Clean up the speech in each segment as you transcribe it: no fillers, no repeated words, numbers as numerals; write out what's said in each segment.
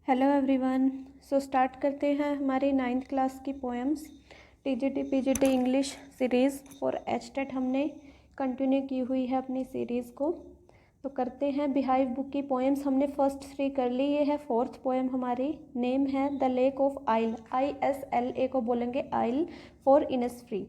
Hello everyone. Start करते हैं हमारी 9th क्लास की poems. TGT PGT English series for HTET हमने कंटिन्यू की हुई है अपनी सीरीज़ को। तो करते हैं बिहाइव बुक की पोएम्स। हमने फर्स्ट 3 कर ली, ये है 4th पोएम हमारी। नेम है the lake of isle, ISLA को बोलेंगे isle for Innisfree,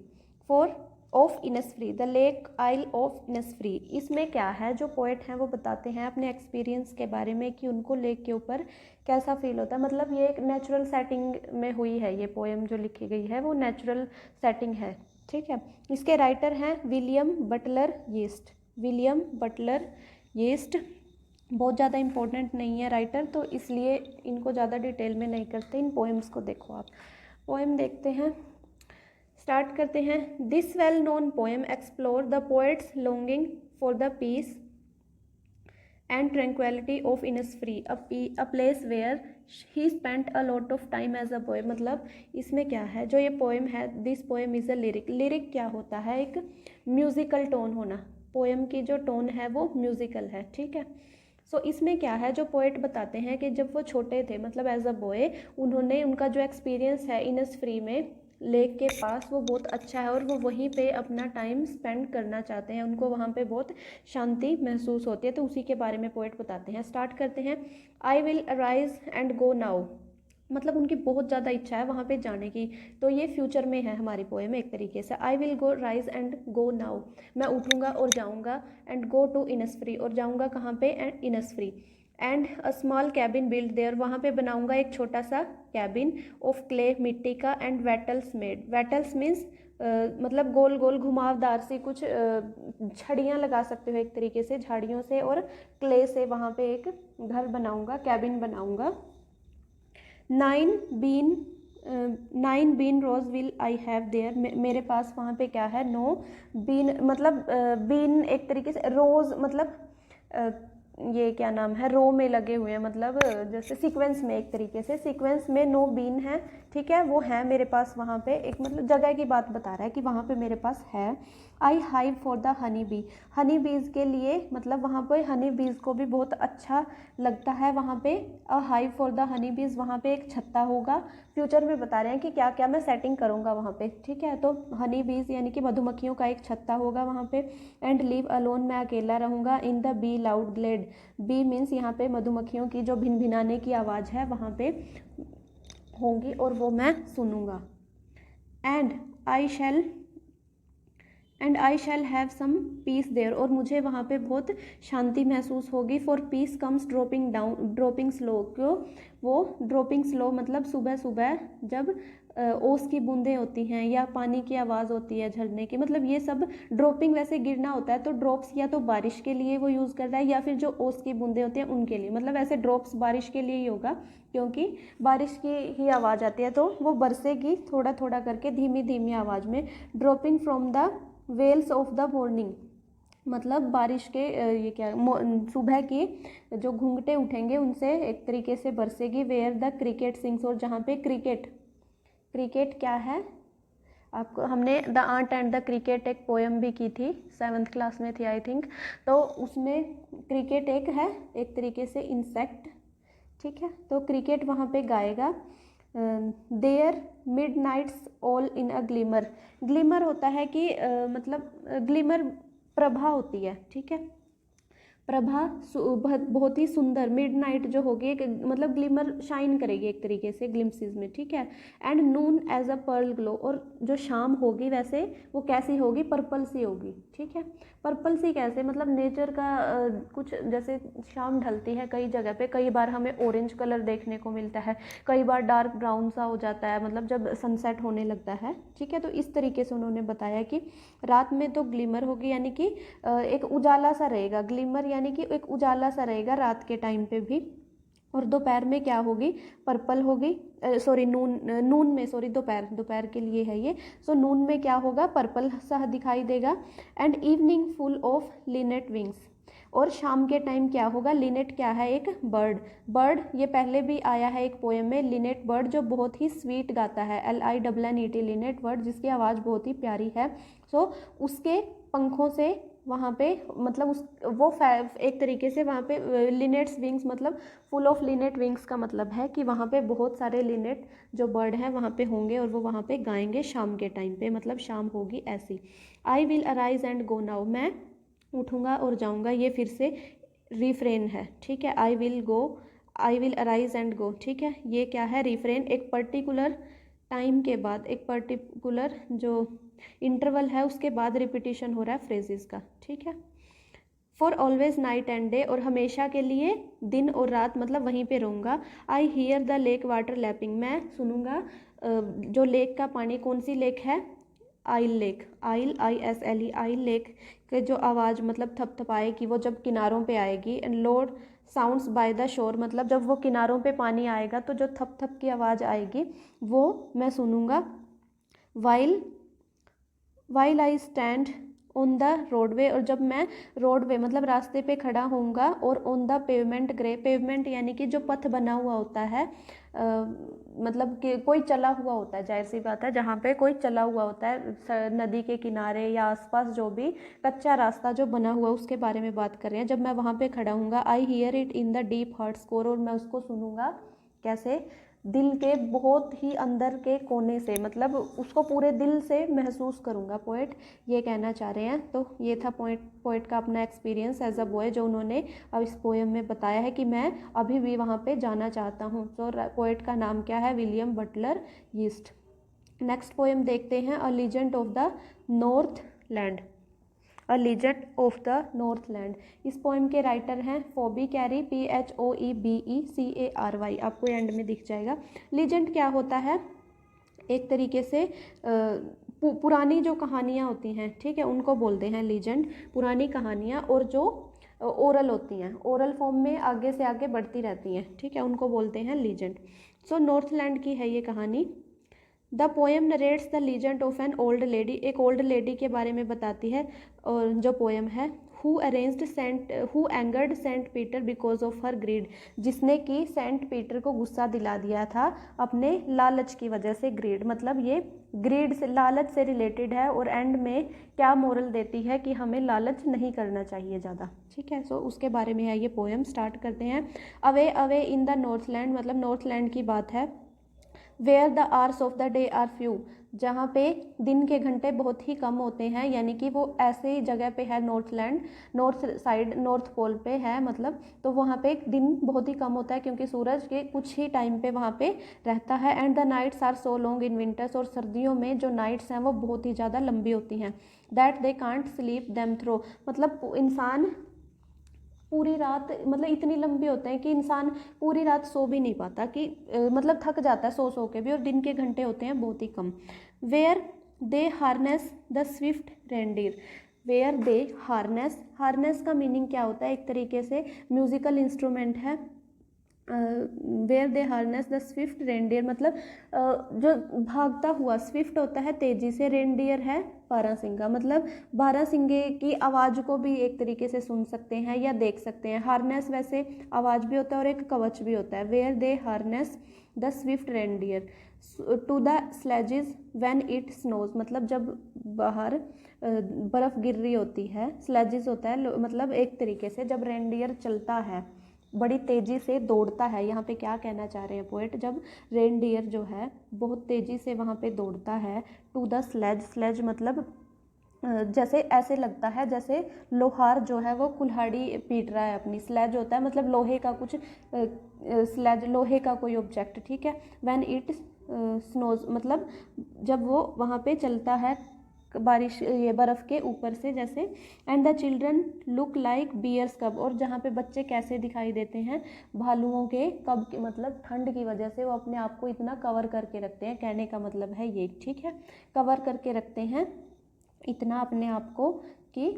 for of Innisfree, the lake isle of Innisfree. इसमें क्या है, जो पोएट हैं वो बताते हैं अपने एक्सपीरियंस के बारे में कि उनको लेक के ऊपर कैसा फील होता है। मतलब ये एक नेचुरल सेटिंग में हुई है, ये पोएम जो लिखी गई है वो नेचुरल सेटिंग है, ठीक है। इसके राइटर हैं William Butler yeast. William Butler yeast बहुत ज़्यादा इम्पोर्टेंट नहीं है राइटर, तो इसलिए इनको ज़्यादा डिटेल में नहीं करते। इन पोएम्स को देखो आप। पोएम देखते हैं, स्टार्ट करते हैं। This well known poem explore the poet's longing for the peace and tranquility of Innisfree, a place where he spent a lot of time as a boy। मतलब इसमें क्या है, जो ये पोएम है, this poem is a lyric. Lyric क्या होता है, एक म्यूज़िकल टोन होना। पोएम की जो टोन है वो म्यूज़िकल है, ठीक है। सो इसमें क्या है, जो पोएट बताते हैं कि जब वो छोटे थे, मतलब एज अ बॉय, उन्होंने उनका जो एक्सपीरियंस है इनसफ्री में, लेक के पास, वो बहुत अच्छा है और वो वहीं पे अपना टाइम स्पेंड करना चाहते हैं। उनको वहाँ पे बहुत शांति महसूस होती है, तो उसी के बारे में पोएट बताते हैं। स्टार्ट करते हैं। I will arise and go now, मतलब उनकी बहुत ज़्यादा इच्छा है वहाँ पे जाने की, तो ये फ्यूचर में है हमारी पोएम एक तरीके से। I will go rise and go now, मैं उठूँगा और जाऊँगा, एंड गो टू इनसफ्री, और जाऊँगा कहाँ पे, and Innisfree. And a small cabin build there, वहाँ पे बनाऊँगा एक छोटा सा कैबिन ऑफ क्ले, मिट्टी का, एंड वेटल्स मेड। वेटल्स मीन्स मतलब गोल गोल घुमावदार सी कुछ छड़ियाँ लगा सकते हो एक तरीके से, झाड़ियों से और क्ले से वहाँ पे एक घर बनाऊँगा, कैबिन बनाऊँगा। 9 bean rows will I have there, मेरे पास वहाँ पे क्या है, 9 बीन, मतलब बीन एक तरीके से, रोज मतलब ये क्या नाम है, रो में लगे हुए हैं, मतलब जैसे सीक्वेंस में, एक तरीके से सीक्वेंस में 9 बीन है, ठीक है, वो है मेरे पास वहाँ पे। एक मतलब जगह की बात बता रहा है कि वहाँ पे मेरे पास है। I hive for the honey bee, honey bees के लिए, मतलब वहाँ पे हनी बीज को भी बहुत अच्छा लगता है वहाँ पे। अ हाइव फॉर द हनी बीज, वहाँ पे एक छत्ता होगा। फ्यूचर में बता रहे हैं कि क्या क्या मैं सेटिंग करूँगा वहाँ पे, ठीक है। तो हनी बीज यानी कि मधुमक्खियों का एक छत्ता होगा वहाँ पे। एंड लिव अलोन, मैं अकेला रहूँगा। In the bee loud glade, bee means यहाँ पे मधुमक्खियों की जो भिनभिनाने की आवाज़ है वहाँ पे होंगी और वो मैं सुनूँगा। And I shall have some peace there, और मुझे वहाँ पे बहुत शांति महसूस होगी। For peace comes dropping down, dropping slow, क्यों, वो ड्रॉपिंग स्लो मतलब सुबह सुबह जब ओस की बूंदें होती हैं या पानी की आवाज़ होती है झरने की, मतलब ये सब ड्रॉपिंग वैसे गिरना होता है, तो ड्रॉप्स या तो बारिश के लिए वो यूज़ कर रहा है, या फिर जो ओस की बूंदें होती हैं उनके लिए, मतलब ऐसे ड्रॉप्स बारिश के लिए ही होगा, क्योंकि बारिश की ही आवाज़ आती है, तो वो बरसेगी थोड़ा थोड़ा करके धीमी धीमी आवाज़ में। Dropping from the veils of the morning, मतलब बारिश के ये क्या, सुबह की जो घूंघटे उठेंगे उनसे एक तरीके से बरसेगी। वेयर द क्रिकेट सिंग्स, और जहाँ पे क्रिकेट, क्रिकेट क्या है, आपको हमने the art and the cricket एक पोएम भी की थी, 7th क्लास में थी आई थिंक, तो उसमें क्रिकेट एक है एक तरीके से इंसेक्ट, ठीक है। तो क्रिकेट वहाँ पे गाएगा। There midnight's all in a glimmer, glimmer होता है कि मतलब ग्लिमर प्रभा होती है, ठीक है, प्रभा बहुत ही सुंदर, मिडनाइट जो होगी एक मतलब ग्लिमर शाइन करेगी एक तरीके से ग्लिम्सिस में, ठीक है। And noon as a pearl glow, और जो शाम होगी वैसे वो कैसी होगी, पर्पल सी होगी, ठीक है। पर्पल सी कैसे, मतलब नेचर का कुछ, जैसे शाम ढलती है कई जगह पे, कई बार हमें ऑरेंज कलर देखने को मिलता है, कई बार डार्क ब्राउन सा हो जाता है, मतलब जब सनसेट होने लगता है, ठीक है। तो इस तरीके से उन्होंने बताया कि रात में तो ग्लिमर होगी, यानी कि एक उजाला सा रहेगा, ग्लिमर यानी कि एक उजाला सा रहेगा रात के टाइम पे भी। और दोपहर में क्या होगी, पर्पल होगी, सॉरी नून में, सॉरी दोपहर, दोपहर के लिए है ये। सो नून में क्या होगा, पर्पल सा दिखाई देगा। And evening full of Lynette wings, और शाम के टाइम क्या होगा, लिनेट क्या है, एक बर्ड, बर्ड ये पहले भी आया है एक पोएम में, लिनेट बर्ड जो बहुत ही स्वीट गाता है, LINNET, लिनेट बर्ड जिसकी आवाज़ बहुत ही प्यारी है। सो उसके पंखों से वहाँ पे मतलब उस वो एक तरीके से वहाँ पे लिनेट्स विंग्स मतलब फुल ऑफ लिनेट विंग्स का मतलब है कि वहाँ पे बहुत सारे लिनेट जो बर्ड हैं वहाँ पे होंगे और वो वहाँ पे गाएंगे शाम के टाइम पे, मतलब शाम होगी ऐसी। I will arise and go now, मैं उठूँगा और जाऊँगा, ये फिर से रिफ्रेन है, ठीक है। I will arise and go, ठीक है, ये क्या है, रिफ्रेन। एक पर्टिकुलर टाइम के बाद, एक पर्टिकुलर जो इंटरवल है उसके बाद रिपीटिशन हो रहा है फ्रेजेस का, ठीक है। For always night and day, और हमेशा के लिए दिन और रात, मतलब वहीं पे रहूँगा। I hear the lake water lapping, मैं सुनूंगा जो लेक का पानी, कौन सी लेक है, आइल लेक, आइल ISLE, आइल लेक के जो आवाज़ मतलब थपथपाएगी वो जब किनारों पे आएगी। And load sounds by the shore, मतलब जब वो किनारों पे पानी आएगा तो जो थप थप की आवाज़ आएगी वो मैं सुनूंगा। While I stand on the roadway, और जब मैं रोडवे मतलब रास्ते पे खड़ा होऊंगा, और on the pavement grey, pavement यानी कि जो पथ बना हुआ होता है, मतलब कि कोई चला हुआ होता है, जाहिर सी बात है, जहाँ पे कोई चला हुआ होता है नदी के किनारे या आसपास जो भी कच्चा रास्ता जो बना हुआ उसके बारे में बात कर रहे हैं। जब मैं वहाँ पे खड़ा हूँगा, I hear it in the deep heart score, और मैं उसको सुनूंगा कैसे, दिल के बहुत ही अंदर के कोने से, मतलब उसको पूरे दिल से महसूस करूँगा, पोएट ये कहना चाह रहे हैं। तो ये था पोएट का अपना एक्सपीरियंस एज अ बॉय जो उन्होंने अब इस पोएम में बताया है कि मैं अभी भी वहाँ पे जाना चाहता हूँ। तो पोएट का नाम क्या है, विलियम बटलर यीस्ट। नेक्स्ट पोएम देखते हैं, a legend of the north land, a legend of the north land. इस पोएम के राइटर हैं फोबी कैरी, PHOEBECARY, आपको एंड में दिख जाएगा। लीजेंड क्या होता है, एक तरीके से पुरानी जो कहानियाँ होती हैं, ठीक है, उनको बोलते हैं लीजेंड, पुरानी कहानियाँ, और जो ओरल होती हैं, ओरल फॉर्म में आगे से आगे बढ़ती रहती हैं, ठीक है, उनको बोलते हैं लीजेंड। सो नॉर्थलैंड की है ये कहानी। The poem narrates the legend of an old lady, एक ओल्ड लेडी के बारे में बताती है, और जो पोएम है, who angered Saint Peter because of her greed, जिसने कि सेंट पीटर को गुस्सा दिला दिया था अपने लालच की वजह से। ग्रीड मतलब ये ग्रीड से, लालच से रिलेटेड है, और एंड में क्या मोरल देती है कि हमें लालच नहीं करना चाहिए ज़्यादा, ठीक है। सो उसके बारे में है ये पोएम। स्टार्ट करते हैं। Away away in the northland, मतलब नॉर्थलैंड की बात है। Where the hours of the day are few, जहाँ पे दिन के घंटे बहुत ही कम होते हैं, यानी कि वो ऐसे ही जगह पे है northland, north side, north pole पे है, मतलब तो वहाँ पे दिन बहुत ही कम होता है क्योंकि सूरज के कुछ ही टाइम पे वहाँ पे रहता है। And the nights are so long in winters, और सर्दियों में जो नाइट्स हैं वो बहुत ही ज़्यादा लंबी होती हैं। That they can't sleep them through, मतलब इंसान पूरी रात, मतलब इतनी लंबी होते हैं कि इंसान पूरी रात सो भी नहीं पाता, कि मतलब थक जाता है सो के भी, और दिन के घंटे होते हैं बहुत ही कम। Where they harness the swift reindeer, where they harness का मीनिंग क्या होता है, एक तरीके से म्यूजिकल इंस्ट्रूमेंट है। Where they harness the swift reindeer, मतलब जो भागता हुआ, स्विफ्ट होता है तेजी से, रेंडियर है बारहसिंगा, मतलब बारहसिंगे की आवाज़ को भी एक तरीके से सुन सकते हैं या देख सकते हैं। हार्नेस वैसे आवाज़ भी होता है और एक कवच भी होता है। Where they harness the swift reindeer to the sledges when it snows, मतलब जब बाहर बर्फ़ गिर रही होती है, स्लेजेस होता है मतलब एक तरीके से जब रेंडियर चलता है, बड़ी तेज़ी से दौड़ता है। यहाँ पे क्या कहना चाह रहे हैं पोएट, जब रेनडियर जो है बहुत तेज़ी से वहाँ पे दौड़ता है, टू द स्लेज मतलब जैसे ऐसे लगता है जैसे लोहार जो है वो कुल्हाड़ी पीट रहा है अपनी। स्लेज होता है मतलब लोहे का कुछ, स्लेज लोहे का कोई ऑब्जेक्ट, ठीक है। व्हेन इट स्नोज मतलब जब वो वहाँ पे चलता है बारिश, ये बर्फ़ के ऊपर से जैसे। And the children look like bears cubs, और जहाँ पे बच्चे कैसे दिखाई देते हैं, भालुओं के कब के, मतलब ठंड की वजह से वो अपने आप को इतना कवर करके रखते हैं, कहने का मतलब है ये, ठीक है, कवर करके रखते हैं इतना अपने आप को कि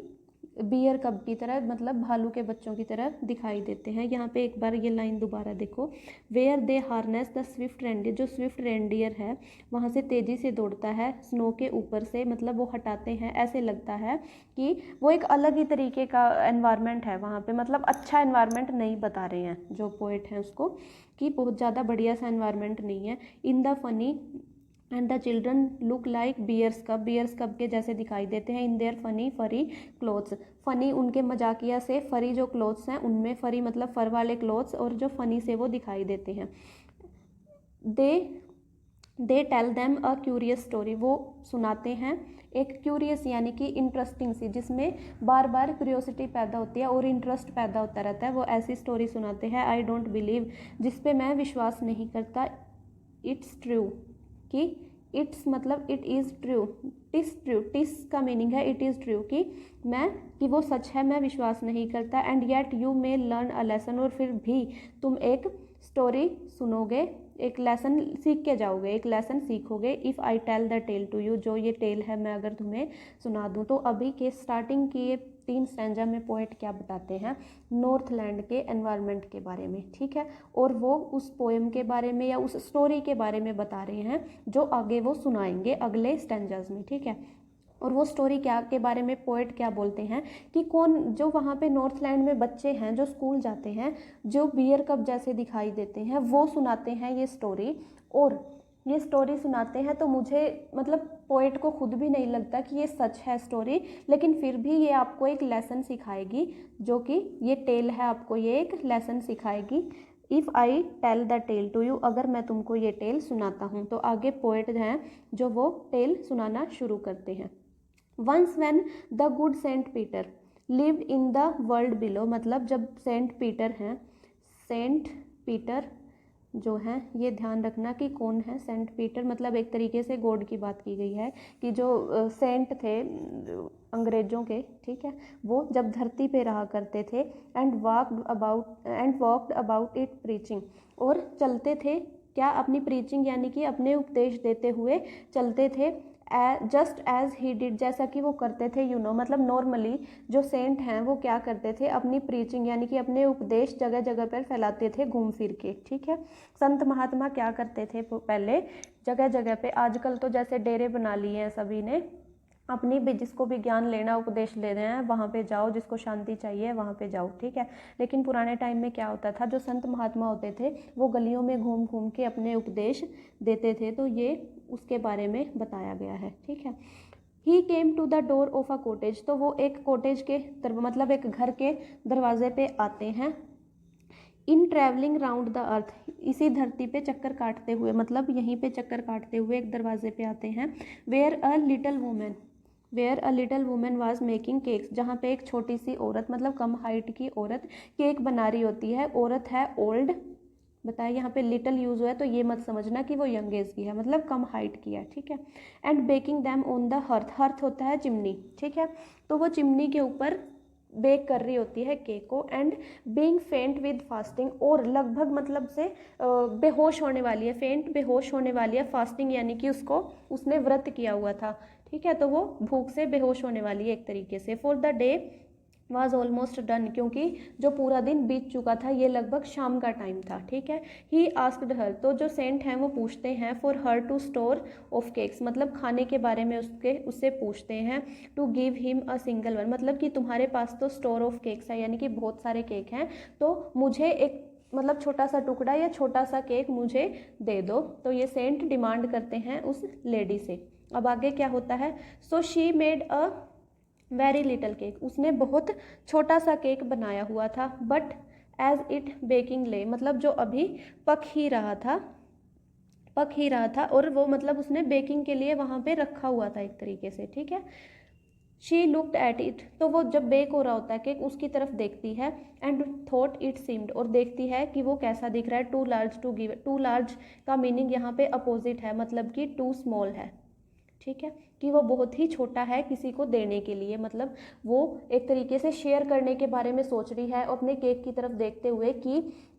बियर कब की तरह, मतलब भालू के बच्चों की तरह दिखाई देते हैं। यहाँ पे एक बार ये लाइन दोबारा देखो, where they harness the swift reindeer, जो स्विफ्ट रेंडियर है वहाँ से तेज़ी से दौड़ता है स्नो के ऊपर से, मतलब वो हटाते हैं, ऐसे लगता है कि वो एक अलग ही तरीके का एनवायरनमेंट है वहाँ पे, मतलब अच्छा एनवायरनमेंट नहीं बता रहे हैं जो पोएट हैं उसको, कि बहुत ज़्यादा बढ़िया सा एनवायरनमेंट नहीं है। In the funny and the children look like bears cubs के जैसे दिखाई देते हैं in their funny furry clothes. Funny उनके मजाकिया से, फरी जो क्लोथ्स हैं उनमें, फरी मतलब फर वाले क्लोथ्स, और जो फनी से वो दिखाई देते हैं। They tell them a curious story, वो सुनाते हैं एक क्यूरियस यानी कि इंटरेस्टिंग सी, जिसमें बार बार क्यूरियोसिटी पैदा होती है और इंटरेस्ट पैदा होता रहता है, वो ऐसी स्टोरी सुनाते हैं। आई डोंट बिलीव, जिस पे मैं विश्वास नहीं करता। इट्स ट्रू, कि इट्स मतलब इट इज़ ट्रू, टिस का मीनिंग है इट इज़ ट्रू, कि वो सच है, मैं विश्वास नहीं करता। And yet you may learn a lesson, और फिर भी तुम एक स्टोरी सुनोगे, एक लेसन सीख के जाओगे, एक लेसन सीखोगे। If I tell the tale to you, जो ये टेल है मैं अगर तुम्हें सुना दूँ। तो अभी के स्टार्टिंग की ये 3 स्टैंजा में पोएट क्या बताते हैं, नॉर्थलैंड के एनवायरनमेंट के बारे में, ठीक है। और वो उस पोएम के बारे में या उस स्टोरी के बारे में बता रहे हैं जो आगे वो सुनाएंगे अगले स्टैंजाज में, ठीक है। और वो स्टोरी क्या के बारे में पोएट क्या बोलते हैं कि कौन जो वहाँ पे नॉर्थलैंड में बच्चे हैं जो स्कूल जाते हैं, जो बियर कप जैसे दिखाई देते हैं, वो सुनाते हैं ये स्टोरी। और ये स्टोरी सुनाते हैं तो मुझे मतलब पोएट को खुद भी नहीं लगता कि ये सच है स्टोरी, लेकिन फिर भी ये आपको एक लेसन सिखाएगी, जो कि ये टेल है, आपको ये एक लेसन सिखाएगी। If I tell the tale to you, अगर मैं तुमको ये टेल सुनाता हूँ। तो आगे पोएट हैं जो वो टेल सुनाना शुरू करते हैं। Once when the good Saint Peter lived in the world below, मतलब जब सेंट पीटर हैं, सेंट पीटर जो हैं, ये ध्यान रखना कि कौन है सेंट पीटर, मतलब एक तरीके से गॉड की बात की गई है कि जो सेंट थे अंग्रेजों के, ठीक है, वो जब धरती पे रहा करते थे। And walked about it preaching, और चलते थे क्या, अपनी प्रीचिंग यानी कि अपने उपदेश देते हुए चलते थे। जस्ट एज ही डिड, जैसा कि वो करते थे, यू नो मतलब नॉर्मली जो सेंट हैं वो क्या करते थे, अपनी प्रीचिंग यानी कि अपने उपदेश जगह जगह पर फैलाते थे घूम फिर के, ठीक है। संत महात्मा क्या करते थे पहले जगह जगह पे, आजकल तो जैसे डेरे बना लिए हैं सभी ने, अपनी भी जिसको भी ज्ञान लेना उपदेश ले रहे हैं वहाँ पे जाओ, जिसको शांति चाहिए वहाँ पे जाओ, ठीक है। लेकिन पुराने टाइम में क्या होता था, जो संत महात्मा होते थे वो गलियों में घूम घूम के अपने उपदेश देते थे, तो ये उसके बारे में बताया गया है, ठीक है। He came to the door of a cottage, तो वो एक कॉटेज के मतलब एक घर के दरवाजे पे आते हैं। इन ट्रैवलिंग राउंड द अर्थ, इसी धरती पे चक्कर काटते हुए, मतलब यहीं पे चक्कर काटते हुए एक दरवाजे पे आते हैं। Where a little woman was making cakes, जहाँ पे एक छोटी सी औरत मतलब कम हाइट की औरत केक बना रही होती है। औरत है ओल्ड, बताया यहाँ पे लिटल यूज़ हुआ है तो ये मत समझना कि वो यंग एज की है, मतलब कम हाइट की है, ठीक है। And baking them on the hearth होता है चिमनी, ठीक है। तो वो चिमनी के ऊपर बेक कर रही होती है केक को। एंड बीइंग फेंट विद फास्टिंग, और लगभग मतलब से बेहोश होने वाली है, फेंट बेहोश होने वाली है, फास्टिंग यानी कि उसने व्रत किया हुआ था, ठीक है, तो वो भूख से बेहोश होने वाली है एक तरीके से। For the day was almost done, क्योंकि जो पूरा दिन बीत चुका था, ये लगभग शाम का टाइम था, ठीक है। ही आस्क्ड हर, तो जो सेंट हैं वो पूछते हैं for her to store of cakes, मतलब खाने के बारे में उससे पूछते हैं। To give him a single one, मतलब कि तुम्हारे पास तो स्टोर ऑफ केक्स है, यानी कि बहुत सारे केक हैं, तो मुझे एक मतलब छोटा सा टुकड़ा या छोटा सा केक मुझे दे दो। तो ये सेंट डिमांड करते हैं उस लेडी से। अब आगे क्या होता है, so she made a very little cake, उसने बहुत छोटा सा केक बनाया हुआ था। बट एज इट बेकिंग ले, मतलब जो अभी पक ही रहा था और वो मतलब उसने बेकिंग के लिए वहाँ पे रखा हुआ था एक तरीके से, ठीक है। शी लुक्ड एट इट, तो वो जब बेक हो रहा होता है केक उसकी तरफ देखती है। एंड थॉट इट सीम्ड, और देखती है कि वो कैसा दिख रहा है। Too large to give, too large का मीनिंग यहाँ पे अपोजिट है, मतलब कि टू स्मॉल है, ठीक है, कि वो बहुत ही छोटा है किसी को देने के लिए, मतलब वो एक तरीके से शेयर करने के बारे में सोच रही है अपने केक की तरफ देखते हुए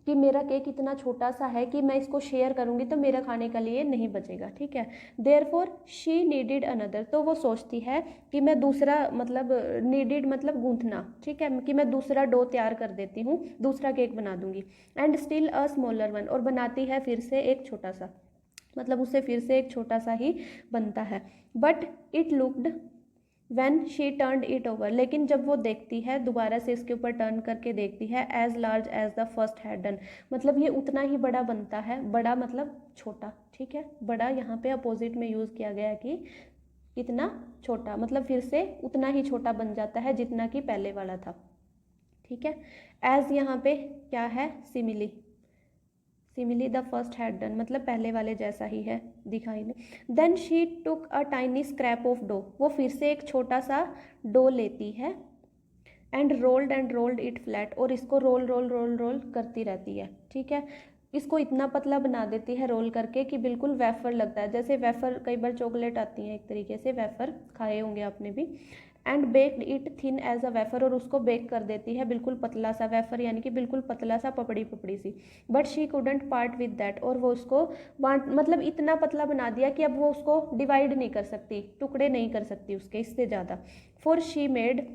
कि मेरा केक इतना छोटा सा है कि मैं इसको शेयर करूंगी तो मेरा खाने के लिए नहीं बचेगा, ठीक है। देयरफॉर शी नीडिड अनदर, तो वो सोचती है कि मैं दूसरा, मतलब नीडिड मतलब गूंथना, ठीक है, कि मैं दूसरा डो तैयार कर देती हूँ, दूसरा केक बना दूंगी। And still a smaller one, और बनाती है फिर से एक छोटा सा, मतलब उससे फिर से एक छोटा सा ही बनता है। But it looked when she turned it over, लेकिन जब वो देखती है दोबारा से इसके ऊपर टर्न करके देखती है, as large as the first had done, मतलब ये उतना ही बड़ा बनता है, बड़ा मतलब छोटा, ठीक है, बड़ा यहाँ पे अपोजिट में यूज़ किया गया कि इतना छोटा, मतलब फिर से उतना ही छोटा बन जाता है जितना कि पहले वाला था, ठीक है। एज यहाँ पे क्या है, simile, simile the first had done, मतलब पहले वाले जैसा ही है दिखाई में। Then she took a tiny scrap of dough, वो फिर से एक छोटा सा डो लेती है, एंड रोल्ड इट फ्लैट, और इसको रोल रोल रोल रोल करती रहती है, ठीक है। इसको इतना पतला बना देती है रोल करके कि बिल्कुल वेफर लगता है, जैसे वेफर कई बार चॉकलेट आती है एक तरीके से, वेफर खाए होंगे आपने भी। And baked it thin as a wafer, और उसको बेक कर देती है बिल्कुल पतला सा, वेफर यानी कि बिल्कुल पतला सा, पपड़ी पपड़ी सी। But she couldn't part with that, और वो उसको मतलब इतना पतला बना दिया कि अब वो उसको डिवाइड नहीं कर सकती, टुकड़े नहीं कर सकती उसके इससे ज़्यादा। फॉर शी मेड,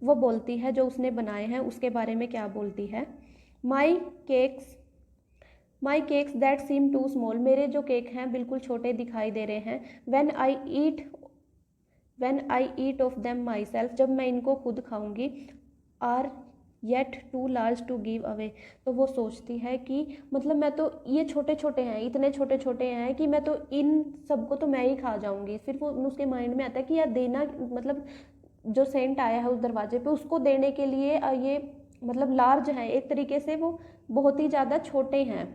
वो बोलती है जो उसने बनाए हैं उसके बारे में क्या बोलती है, my cakes that seem too small, मेरे जो केक हैं बिल्कुल छोटे दिखाई दे रहे हैं। When I eat of them myself, जब मैं इनको खुद खाऊंगी। Are yet too large to give away, तो वो सोचती है कि मतलब मैं तो, ये छोटे छोटे हैं, इतने छोटे छोटे हैं कि मैं तो इन सबको तो मैं ही खा जाऊंगी। फिर वो उसके माइंड में आता है कि यार देना, मतलब जो सेंट आया है उस दरवाजे पे उसको देने के लिए ये मतलब लार्ज है, एक तरीके से वो बहुत ही ज़्यादा छोटे हैं,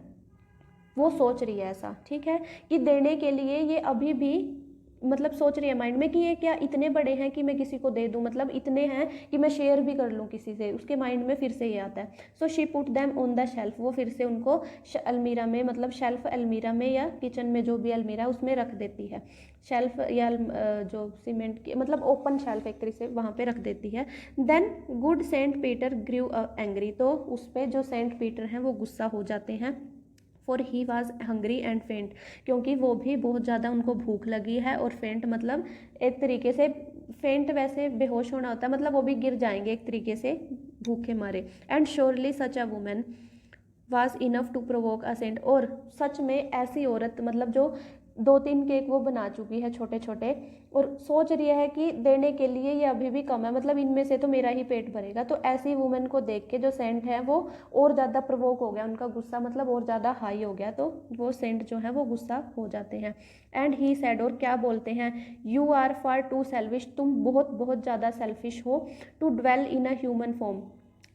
वो सोच रही है ऐसा, ठीक है, कि देने के लिए ये अभी भी मतलब सोच रही है माइंड में कि ये क्या इतने बड़े हैं कि मैं किसी को दे दूं, मतलब इतने हैं कि मैं शेयर भी कर लूं किसी से, उसके माइंड में फिर से ये आता है। So she put them on the shelf, वो फिर से उनको अलमीरा में, मतलब शेल्फ अलमीरा में या किचन में जो भी अलमीरा उसमें रख देती है, शेल्फ या जो सीमेंट की मतलब ओपन शेल्फ एक तरीके से वहाँ पे रख देती है। देन गुड सेंट पीटर ग्रू एंग्री, तो उस पर जो सेंट पीटर हैं वो गुस्सा हो जाते हैं। For he was hungry and फेंट, क्योंकि वो भी बहुत ज़्यादा उनको भूख लगी है, और फेंट मतलब एक तरीके से, फेंट वैसे बेहोश होना होता है, मतलब वो भी गिर जाएंगे एक तरीके से भूखे मारे। And surely such a woman was enough to provoke a saint, और सच में ऐसी औरत, मतलब जो 2-3 केक वो बना चुकी है छोटे छोटे, और सोच रही है कि देने के लिए ये अभी भी कम है, मतलब इनमें से तो मेरा ही पेट भरेगा, तो ऐसी वुमेन को देख के जो सेंट है वो और ज़्यादा प्रवोक हो गया, उनका गुस्सा मतलब और ज़्यादा हाई हो गया, तो वो सेंट जो है वो गुस्सा हो जाते हैं। एंड ही सैड, और क्या बोलते हैं, you are far too selfish, तुम बहुत बहुत ज़्यादा सेल्फिश हो, to dwell in a human form,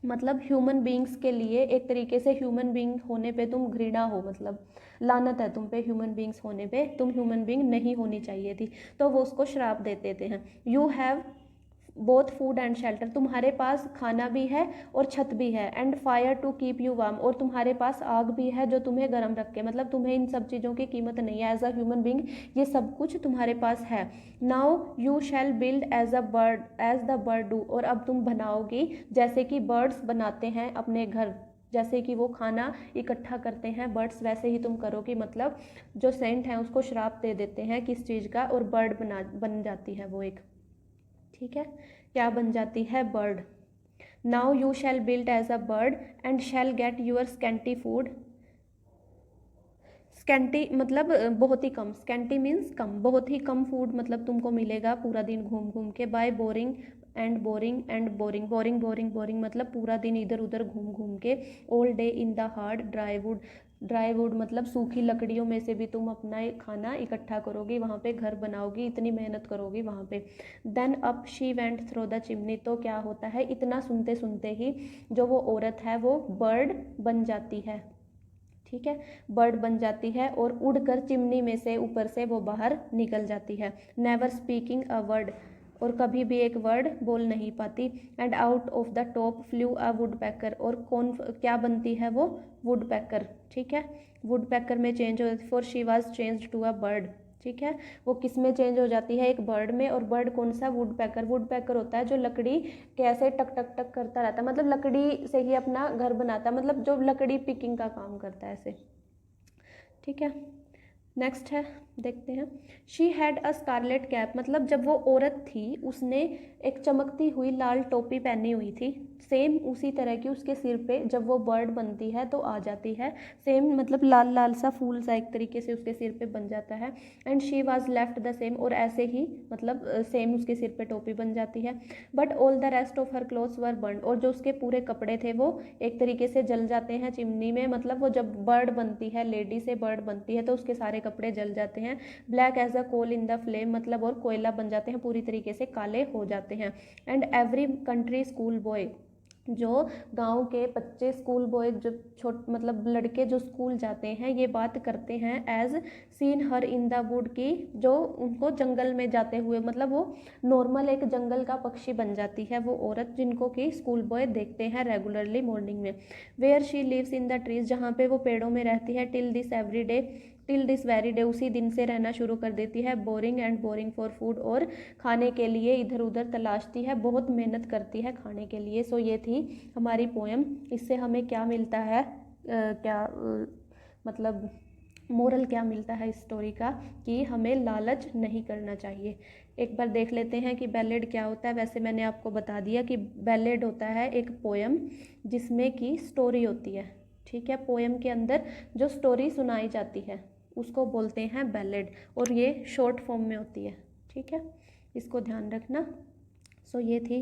मतलब ह्यूमन बींग्स के लिए एक तरीके से ह्यूमन बींग होने पे तुम घृणा हो, मतलब लानत है तुम पे ह्यूमन बींग्स होने पे, तुम ह्यूमन बींग नहीं होनी चाहिए थी, तो वो उसको श्राप देते थे हैं। You have both food and shelter, तुम्हारे पास खाना भी है और छत भी है, and fire to keep you warm, और तुम्हारे पास आग भी है जो तुम्हें गर्म रखे, मतलब तुम्हें इन सब चीज़ों की कीमत नहीं है, एज अ ह्यूमन बींग ये सब कुछ तुम्हारे पास है। Now you shall build as a bird as the bird do, और अब तुम बनाओगी जैसे कि बर्ड्स बनाते हैं अपने घर, जैसे कि वो खाना इकट्ठा करते हैं बर्ड्स, वैसे ही तुम करोगी, मतलब जो सेंट है उसको श्राप दे देते हैं किस चीज़ का, और बर्ड बन जाती है वो एक, ठीक है, क्या बन जाती है, bird. Now you shall build as a bird and shall get your scanty food, scanty मतलब बहुत ही कम, स्कैंटी मीन्स कम, बहुत ही कम फूड मतलब तुमको मिलेगा पूरा दिन घूम घूम के, by boring and boring and boring, boring boring boring मतलब पूरा दिन इधर उधर घूम घूम के, all day in the hard dry wood, dry wood मतलब सूखी लकड़ियों में से भी तुम अपना खाना इकट्ठा करोगी, वहाँ पे घर बनाओगी, इतनी मेहनत करोगी वहाँ पे। Then up she went through the chimney, तो क्या होता है, इतना सुनते सुनते ही जो वो औरत है वो बर्ड बन जाती है, ठीक है, बर्ड बन जाती है और उड़कर चिमनी में से ऊपर से वो बाहर निकल जाती है। नेवर स्पीकिंग अ वर्ड, और कभी भी एक वर्ड बोल नहीं पाती। And out of the top flew a woodpecker, और कौन क्या बनती है वो, वुड पैकर, ठीक है, वुड पैकर में चेंज हो, for she was change to a bird, ठीक है, वो किस में चेंज हो जाती है, एक बर्ड में, और बर्ड कौन सा, वुड पैकर। वुड पैकर होता है जो लकड़ी कैसे टक टक टक करता रहता है, मतलब लकड़ी से ही अपना घर बनाता है, मतलब जो लकड़ी पिकिंग का काम करता है ऐसे, ठीक है। नेक्स्ट है, देखते हैं, she had a scarlet cap, मतलब जब वो औरत थी उसने एक चमकती हुई लाल टोपी पहनी हुई थी, सेम उसी तरह की उसके सिर पे जब वो बर्ड बनती है तो आ जाती है, सेम मतलब लाल लाल सा फूल सा एक तरीके से उसके सिर पे बन जाता है। And she was left the same, और ऐसे ही मतलब सेम उसके सिर पे टोपी बन जाती है। But all the rest of her clothes were burned, और जो उसके पूरे कपड़े थे वो एक तरीके से जल जाते हैं चिमनी में, मतलब वो जब बर्ड बनती है, लेडी से बर्ड बनती है तो उसके सारे कपड़े जल जाते हैं। Black as a coal in the flame, मतलब और कोयला बन जाते हैं, पूरी तरीके से काले हो जाते हैं। And every country school boy, जो गांव के बच्चे स्कूल बॉय, जो मतलब लड़के जो स्कूल जाते हैं, ये बात करते हैं as seen her in the wood की, जो उनको जंगल में जाते हुए, मतलब वो नॉर्मल एक जंगल का पक्षी बन जाती है वो औरत, जिनको कि स्कूल बॉय देखते हैं रेगुलरली मॉर्निंग में। Where she lives in the trees, जहाँ पे वो पेड़ों में रहती है। Till this every day, till this very day, उसी दिन से रहना शुरू कर देती है। Boring and boring for food, और खाने के लिए इधर उधर तलाशती है, बहुत मेहनत करती है खाने के लिए। सो ये थी हमारी पोएम। इससे हमें क्या मिलता है, मतलब मोरल क्या मिलता है इस स्टोरी का, कि हमें लालच नहीं करना चाहिए। एक बार देख लेते हैं कि बैलेड क्या होता है। वैसे मैंने आपको बता दिया कि बैलेड होता है एक पोएम जिसमें कि स्टोरी होती है, ठीक है। पोएम के अंदर जो स्टोरी सुनाई जाती है उसको बोलते हैं बैलेड, और ये शॉर्ट फॉर्म में होती है, ठीक है, इसको ध्यान रखना। सो ये थी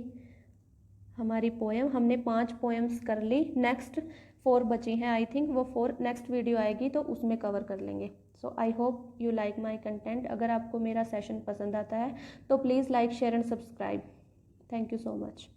हमारी पोएम। हमने 5 पोएम्स कर ली, नेक्स्ट 4 बची हैं आई थिंक, वो 4 नेक्स्ट वीडियो आएगी तो उसमें कवर कर लेंगे। So I hope you like my content. अगर आपको मेरा सेशन पसंद आता है तो please like share and subscribe. Thank you so much.